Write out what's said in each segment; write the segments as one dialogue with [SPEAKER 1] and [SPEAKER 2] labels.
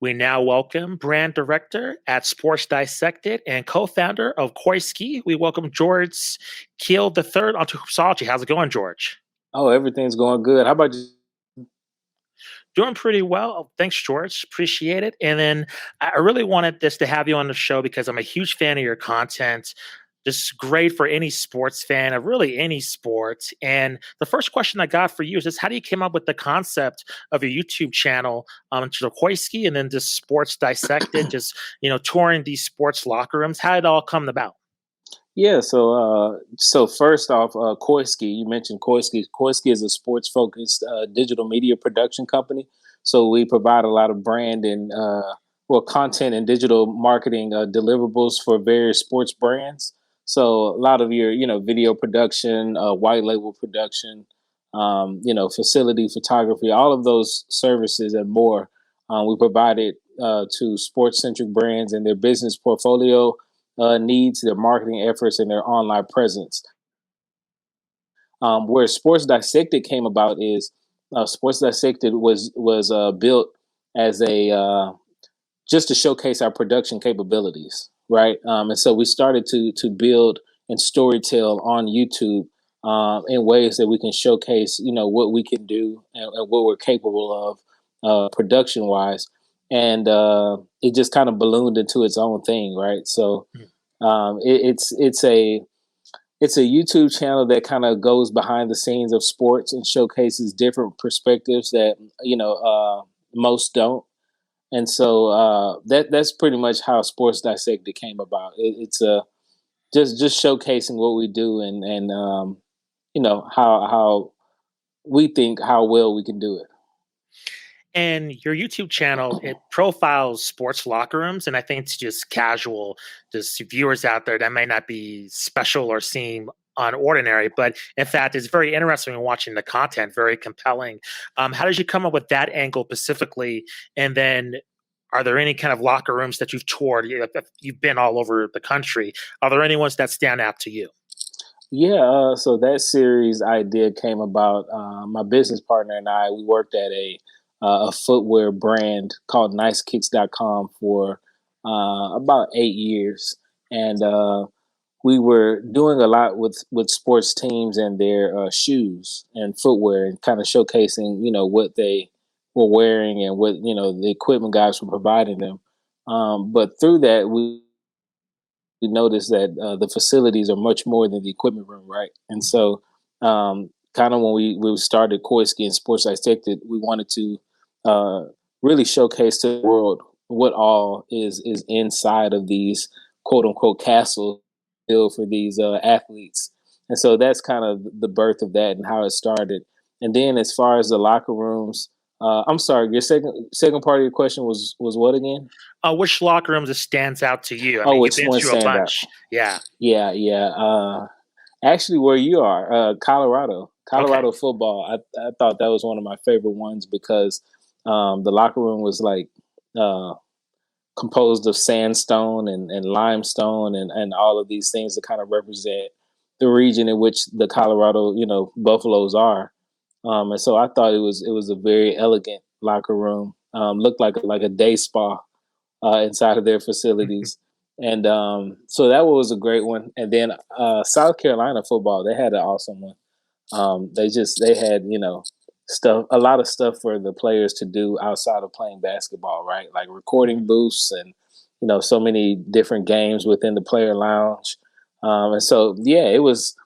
[SPEAKER 1] We now welcome brand director at Sports Dissected and co-founder of Coiski. We welcome George Kiel III onto Hoopsology. How's it going, George?
[SPEAKER 2] Oh, everything's going good. How about you?
[SPEAKER 1] Doing pretty well. Thanks, George. Appreciate it. And then I really wanted this to have you on the show because I'm a huge fan of your content. Just great for any sports fan of really any sport. And the first question I got for you is just how do you come up with the concept of your YouTube channel to the Koiski and then just Sports Dissected, just touring these sports locker rooms? How did it all come about?
[SPEAKER 2] Yeah, so first off, Coiski, you mentioned Coiski. Coiski is a sports-focused digital media production company. So we provide a lot of brand and content and digital marketing deliverables for various sports brands. So a lot of your, video production, white label production, facility photography, all of those services and more. We provide it to sports-centric brands and their business portfolio needs, their marketing efforts, and their online presence. Where Sports Dissected came about is Sports Dissected was built as a just to showcase our production capabilities, right? And so we started to build and storytell on YouTube in ways that we can showcase, what we can do and what we're capable of production wise. And it just kind of ballooned into its own thing, right? So it's a YouTube channel that kind of goes behind the scenes of sports and showcases different perspectives that most don't. And so that's pretty much how Sports Dissected came about. It's just showcasing what we do and how we think how well we can do it.
[SPEAKER 1] And your YouTube channel, it profiles sports locker rooms, and I think it's just casual, just viewers out there that may not be special or seem unordinary, but in fact, it's very interesting in watching the content, very compelling. How did you come up with that angle specifically? And then, are there any kind of locker rooms that you've toured? You've been all over the country. Are there any ones that stand out to you?
[SPEAKER 2] Yeah, so that series idea came about. My business partner and I, we worked at a footwear brand called nicekicks.com for about 8 years. And we were doing a lot with sports teams and their shoes and footwear and kind of showcasing, what they were wearing and what, the equipment guys were providing them. But through that, we noticed that the facilities are much more than the equipment room, right? And so, kind of when we started Coiski and Sports Dissected, we wanted to really showcase to the world what all is inside of these quote unquote castles built for these athletes. And so that's kind of the birth of that and how it started. And then as far as the locker rooms, I'm sorry, your second part of your question was what again?
[SPEAKER 1] Which locker room just stands out to you? I
[SPEAKER 2] Oh,
[SPEAKER 1] mean, you've
[SPEAKER 2] which
[SPEAKER 1] been
[SPEAKER 2] one
[SPEAKER 1] through a
[SPEAKER 2] stand out?
[SPEAKER 1] bunch. Yeah.
[SPEAKER 2] Yeah. Actually, where you are, Colorado,
[SPEAKER 1] Okay.
[SPEAKER 2] Colorado football. I thought that was one of my favorite ones because the locker room was like uh, composed of sandstone and limestone and all of these things that kind of represent the region in which the Colorado, Buffaloes are. And so I thought it was a very elegant locker room. Looked like a day spa inside of their facilities. And so that was a great one. And then South Carolina football, they had an awesome one. They had stuff, a lot of stuff for the players to do outside of playing basketball, right? Like recording booths and so many different games within the player lounge. And so yeah, it was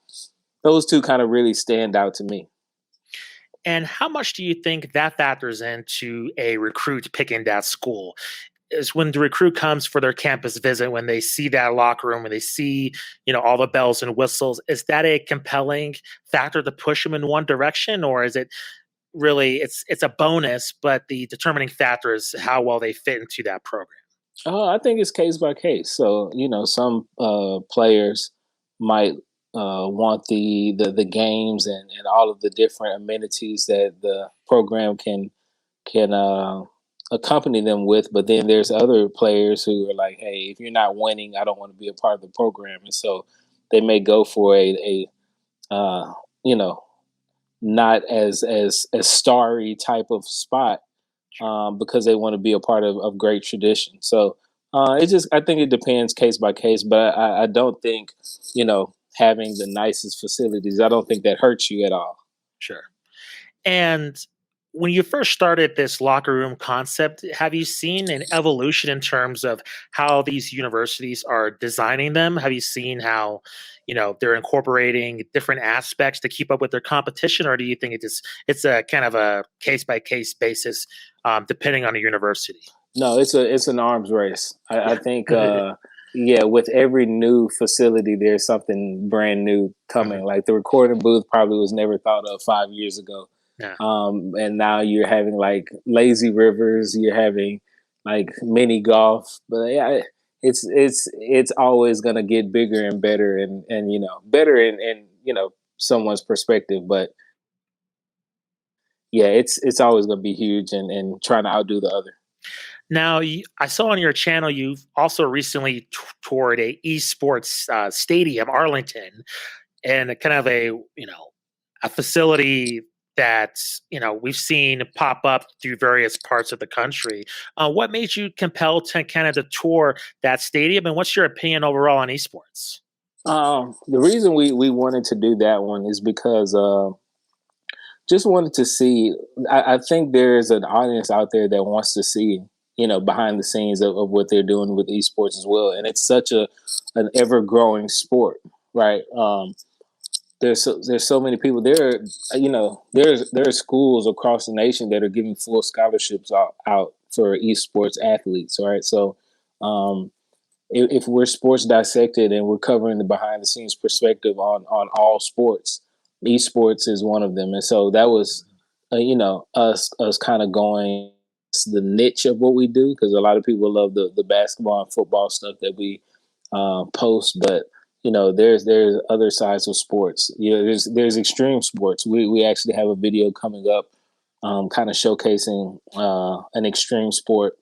[SPEAKER 2] those two kind of really stand out to me.
[SPEAKER 1] And how much do you think that factors into a recruit picking that school? Is when the recruit comes for their campus visit, when they see that locker room, when they see, all the bells and whistles, is that a compelling factor to push them in one direction, or is it really it's a bonus, but the determining factor is how well they fit into that program?
[SPEAKER 2] I think it's case by case. So some players might want the games and all of the different amenities that the program can accompany them with. But then there's other players who are like, hey, if you're not winning, I don't want to be a part of the program, and so they may go for a you know not as starry type of spot
[SPEAKER 1] Sure.
[SPEAKER 2] because they want to be a part of great tradition. So I think it depends case by case, but I don't think, having the nicest facilities, I don't think that hurts you at all.
[SPEAKER 1] Sure. And when you first started this locker room concept, have you seen an evolution in terms of how these universities are designing them? Have you seen how, they're incorporating different aspects to keep up with their competition, or do you think it's a kind of a case by case basis, depending on the university?
[SPEAKER 2] No, it's an arms race. I
[SPEAKER 1] Yeah.
[SPEAKER 2] think yeah, with every new facility, there's something brand new coming.
[SPEAKER 1] Mhm.
[SPEAKER 2] Like the recording booth probably was never thought of 5 years ago.
[SPEAKER 1] Yeah.
[SPEAKER 2] And now you're having like lazy rivers, you're having like mini golf. But yeah, it's always gonna get bigger and better, and better in someone's perspective. But yeah, it's always gonna be huge, and trying to outdo the other.
[SPEAKER 1] Now, I saw on your channel you've also recently toured a esports stadium, Arlington, and a kind of a facility that we've seen pop up through various parts of the country. What made you compelled to kind of to tour that stadium, and what's your opinion overall on esports?
[SPEAKER 2] The reason we wanted to do that one is because just wanted to see. I think there's an audience out there that wants to see, behind the scenes of what they're doing with esports as well, and it's such an ever growing sport, right? There's so many people there. There are schools across the nation that are giving full scholarships out for esports athletes, right? So. If we're sports dissected and we're covering the behind the scenes perspective on all sports, esports is one of them. And so that was, us kind of going the niche of what we do, because a lot of people love the basketball and football stuff that we post, but there's other sides of sports. There's extreme sports. We actually have a video coming up, kind of showcasing an extreme sport,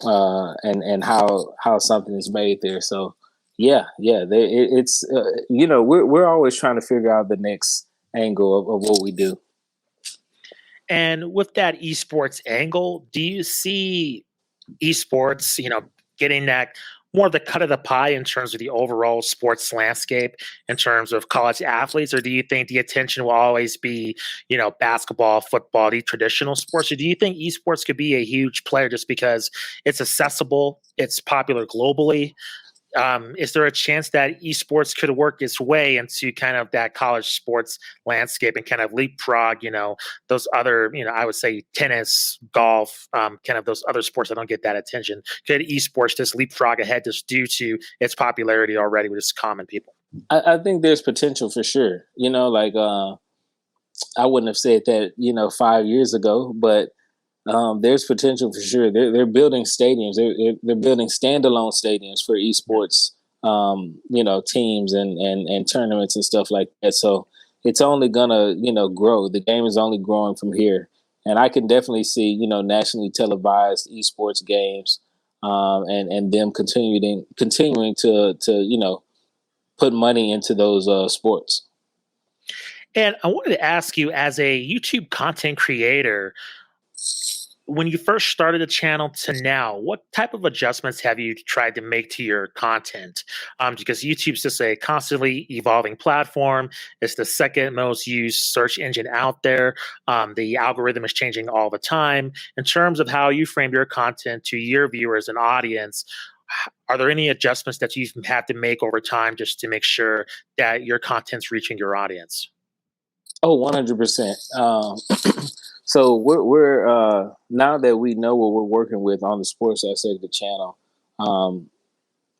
[SPEAKER 2] and how something is made there. So yeah, it's we're always trying to figure out the next angle of what we do.
[SPEAKER 1] And with that esports angle, do you see esports, getting that more of the cut of the pie in terms of the overall sports landscape in terms of college athletes, or do you think the attention will always be, basketball, football, the traditional sports, or do you think esports could be a huge player just because it's accessible, it's popular globally? Is there a chance that esports could work its way into kind of that college sports landscape and kind of leapfrog, those other, I would say tennis, golf, kind of those other sports that don't get that attention? Could esports just leapfrog ahead just due to its popularity already with just common people?
[SPEAKER 2] I think there's potential for sure. Like I wouldn't have said that 5 years ago, but there's potential for sure. They're building stadiums. They're building standalone stadiums for esports, teams and tournaments and stuff like that. So it's only gonna grow. The game is only growing from here, and I can definitely see nationally televised esports games, and them continuing to put money into those sports.
[SPEAKER 1] And I wanted to ask you, as a YouTube content creator, when you first started the channel to now, what type of adjustments have you tried to make to your content? Because YouTube's just a constantly evolving platform. It's the second most used search engine out there. The algorithm is changing all the time. In terms of how you frame your content to your viewers and audience, are there any adjustments that you've had to make over time just to make sure that your content's reaching your audience?
[SPEAKER 2] Oh, 100%. So we're now that we know what we're working with on the Sports Dissected channel, um,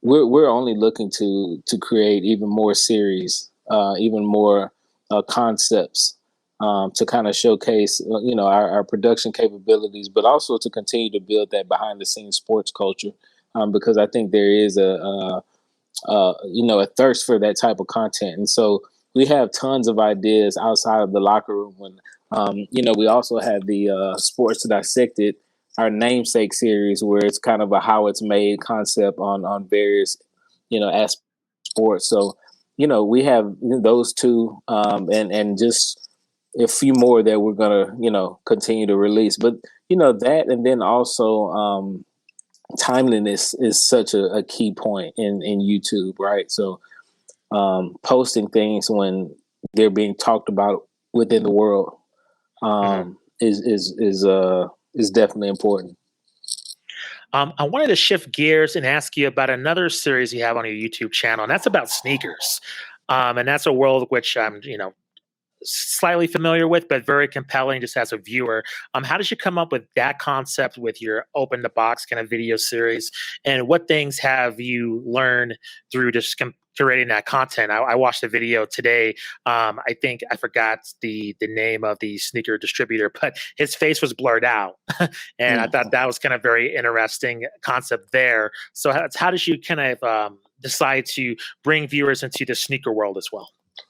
[SPEAKER 2] we're only looking to create even more series, even more concepts, to kind of showcase our production capabilities, but also to continue to build that behind the scenes sports culture, because I think there is a thirst for that type of content. And so we have tons of ideas outside of the locker room. When we also have the Sports Dissected, our namesake series, where it's kind of a how it's made concept on various aspects of sports. So we have those two, and just a few more that we're gonna, continue to release. But that, and then also timeliness is such a key point in YouTube, right? So posting things when they're being talked about within the world is definitely important.
[SPEAKER 1] I wanted to shift gears and ask you about another series you have on your YouTube channel, and that's about sneakers. And that's a world which I'm, slightly familiar with, but very compelling just as a viewer. How did you come up with that concept with your open the box kind of video series? And what things have you learned through just curating that content? I watched the video today. I think I forgot the name of the sneaker distributor, but his face was blurred out. And I thought that was kind of very interesting concept there. So how did you kind of decide to bring viewers into the sneaker world as well?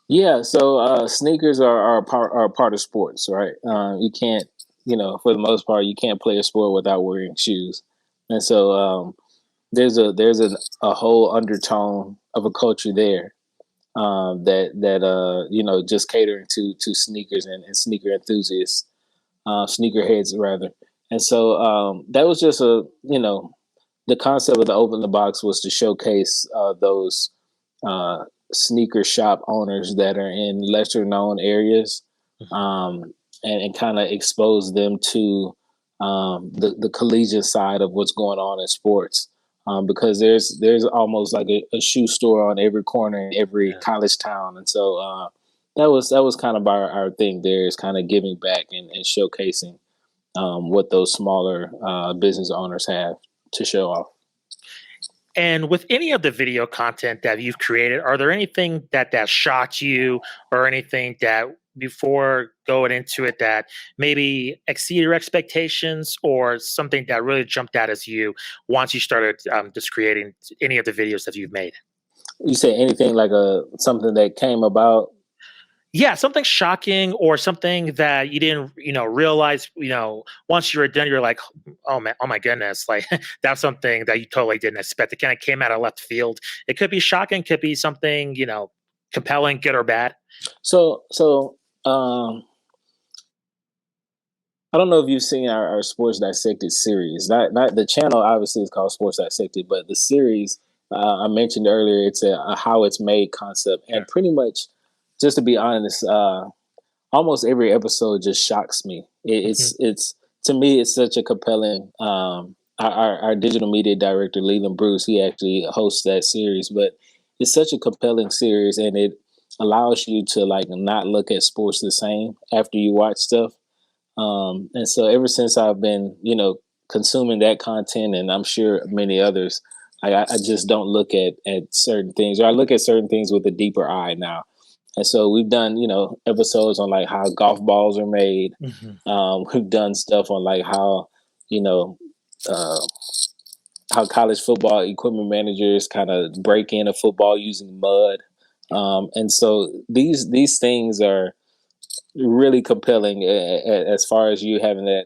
[SPEAKER 2] Yeah, so sneakers are a part of sports, right? You can't, for the most part, you can't play a sport without wearing shoes, and so there's a whole undertone of a culture there that just catering to sneakers and sneaker enthusiasts, sneakerheads rather, and so that was just the concept of the open the box was to showcase those sneaker shop owners that are in lesser known areas, and kind of expose them to the collegiate side of what's going on in sports. Because there's almost like a shoe store on every corner in every college town, and so that was kind of our thing. There is kind of giving back and showcasing what those smaller business owners have to show off.
[SPEAKER 1] And with any of the video content that you've created, are there anything that shocked you or anything that before going into it that maybe exceeded your expectations or something that really jumped out as you once you started just creating any of the videos that you've made?
[SPEAKER 2] You say anything like something that came about?
[SPEAKER 1] Yeah, something shocking or something that you didn't, realize, once you were done, you're like, oh man, oh my goodness, like that's something that you totally didn't expect. It kind of came out of left field. It could be shocking, could be something, compelling, good or bad.
[SPEAKER 2] So I don't know if you've seen our Sports Dissected series. Not the channel obviously is called Sports Dissected, but the series I mentioned earlier, it's a how it's made concept, and pretty much, just to be honest, almost every episode just shocks me. It's to me, it's such a compelling. Our digital media director Leland Bruce, he actually hosts that series, but it's such a compelling series, and it allows you to like not look at sports the same after you watch stuff. And so ever since I've been, consuming that content, and I'm sure many others, I just don't look at certain things, or I look at certain things with a deeper eye now. And so we've done, episodes on like how golf balls are made. We've done stuff on like you know, uh, how college football equipment managers kind of break into football using mud. And so these things are really compelling as far as you having that,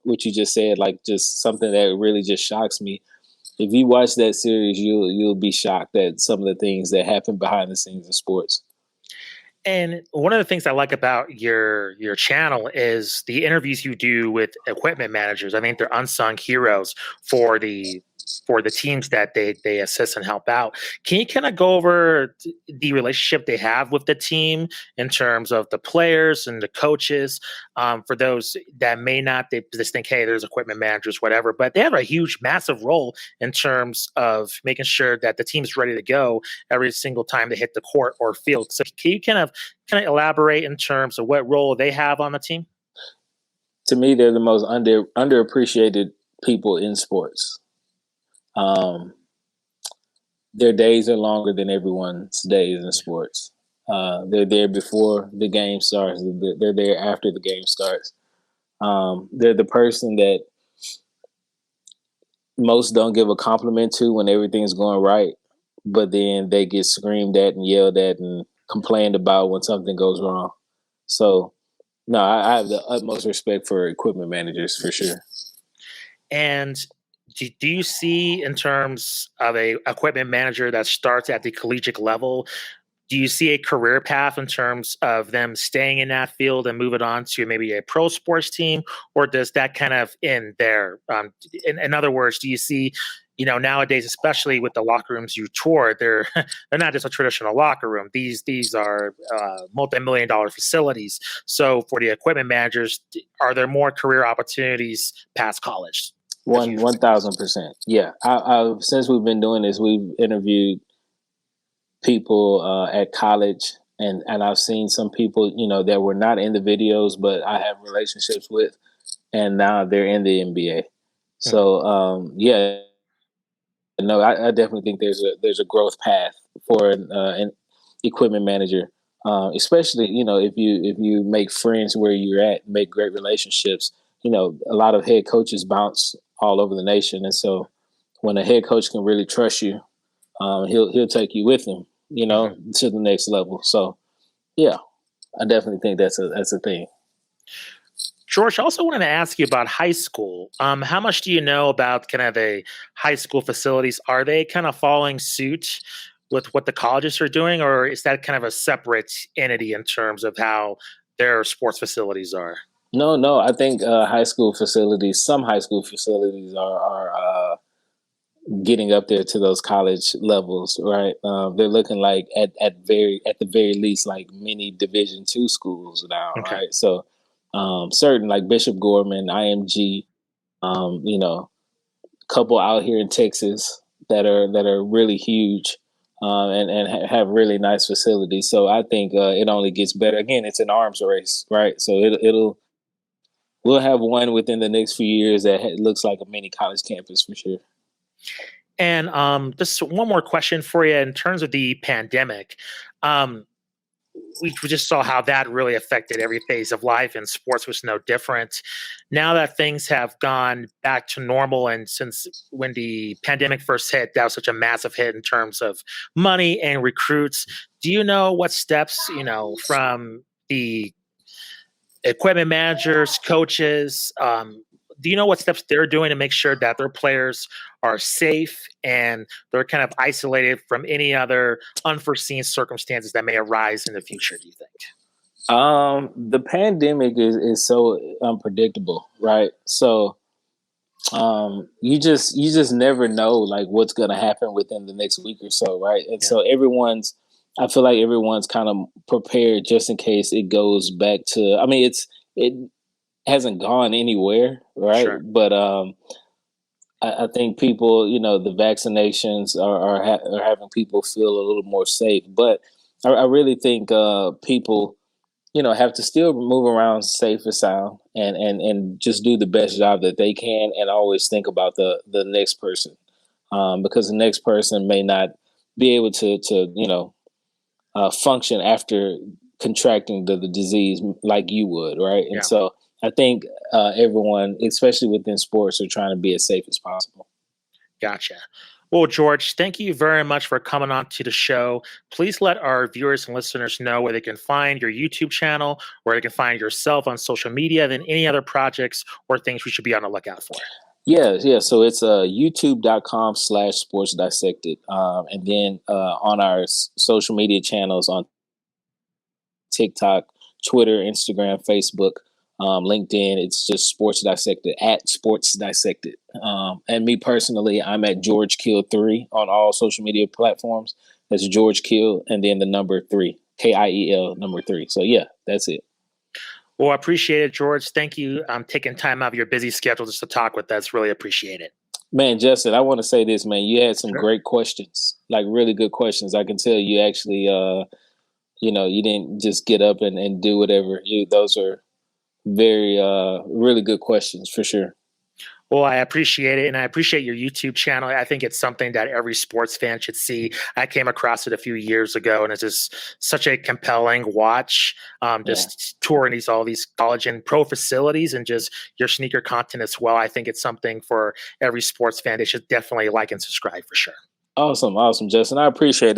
[SPEAKER 2] what you just said, like just something that really just shocks me. If you watch that series, you'll be shocked at some of the things that happen behind the scenes in sports.
[SPEAKER 1] And one of the things I like about your channel is the interviews you do with equipment managers. I think they're unsung heroes for the teams that they assist and help out. Can you kind of go over the relationship they have with the team in terms of the players and the coaches? For those that may not, they just think, hey, there's equipment managers, whatever, but they have a huge, massive role in terms of making sure that the team's ready to go every single time they hit the court or field. So can you kind of elaborate in terms of what role they have on the team?
[SPEAKER 2] To me, they're the most underappreciated people in sports. Um, their days are longer than everyone's days in sports. They're there before the game starts. They're there after the game starts. They're the person that most don't give a compliment to when everything's going right, but then they get screamed at and yelled at and complained about when something goes wrong. So, no, I have the utmost respect for equipment managers for sure.
[SPEAKER 1] And do you see, in terms of a equipment manager that starts at the collegiate level, do you see a career path in terms of them staying in that field and moving on to maybe a pro sports team, or does that kind of end there? In other words, do you see, nowadays, especially with the locker rooms you tour, they're they're not just a traditional locker room. These are multi-million-dollar facilities. So for the equipment managers, are there more career opportunities past college?
[SPEAKER 2] 1,000%. Yeah. Since we've been doing this, we've interviewed people at college, and I've seen some people, that were not in the videos, but I have relationships with, and now they're in the NBA. So yeah, no, I definitely think there's a growth path for an equipment manager, especially if you make friends where you're at, make great relationships. A lot of head coaches bounce all over the nation, and so when a head coach can really trust you, he'll take you with him, to the next level. So yeah, I definitely think that's a thing.
[SPEAKER 1] George, I also wanted to ask you about high school. How much do you know about kind of the high school facilities? Are they kind of following suit with what the colleges are doing, or is that kind of a separate entity in terms of how their sports facilities are?
[SPEAKER 2] No. I think some high school facilities are getting up there to those college levels, right? They're looking like at the very least like mini Division II schools now,
[SPEAKER 1] Okay.
[SPEAKER 2] right? So certain like Bishop Gorman, IMG, couple out here in Texas that are really huge, and have really nice facilities. So I think it only gets better. Again, it's an arms race, right? So we'll have one within the next few years that looks like a mini college campus for sure.
[SPEAKER 1] And just one more question for you in terms of the pandemic. We just saw how that really affected every phase of life, and sports was no different. Now that things have gone back to normal, and since when the pandemic first hit, that was such a massive hit in terms of money and recruits. Do you know what steps, from the equipment managers, coaches, do you know what steps they're doing to make sure that their players are safe and they're kind of isolated from any other unforeseen circumstances that may arise in the future, do you think?
[SPEAKER 2] The pandemic is so unpredictable, right? So you just never know like what's gonna happen within the next week or so, right? And so I feel like everyone's kind of prepared just in case it goes back to. I mean, it hasn't gone anywhere, right?
[SPEAKER 1] Sure.
[SPEAKER 2] But I think people, the vaccinations are having people feel a little more safe. But I really think people, have to still move around safe and sound, and just do the best job that they can, and always think about the next person, because the next person may not be able to function after contracting the disease like you would, right? And so I think everyone, especially within sports, are trying to be as safe as possible.
[SPEAKER 1] Gotcha. Well, George, thank you very much for coming on to the show. Please let our viewers and listeners know where they can find your YouTube channel, where they can find yourself on social media, then any other projects or things we should be on the lookout for.
[SPEAKER 2] Yeah. So it's youtube.com/sports dissected. And then on our social media channels on TikTok, Twitter, Instagram, Facebook, LinkedIn, it's just Sports Dissected, at Sports Dissected. And me personally, I'm at George Kiel III on all social media platforms. That's George Kiel and then the number 3, KIEL number 3. So yeah, that's it.
[SPEAKER 1] Well, I appreciate it, George. Thank you. Taking time out of your busy schedule just to talk with us. Really appreciate it.
[SPEAKER 2] Man, Justin, I want to say this, man. You had some great questions, like really good questions. I can tell you actually, you didn't just get up and do whatever. Those are very, really good questions for sure.
[SPEAKER 1] Well, I appreciate it, and I appreciate your YouTube channel. I think it's something that every sports fan should see. I came across it a few years ago, and it's just such a compelling watch. Just touring all these college and pro facilities, and just your sneaker content as well. I think it's something for every sports fan. They should definitely like and subscribe for sure.
[SPEAKER 2] Awesome, Justin. I appreciate it.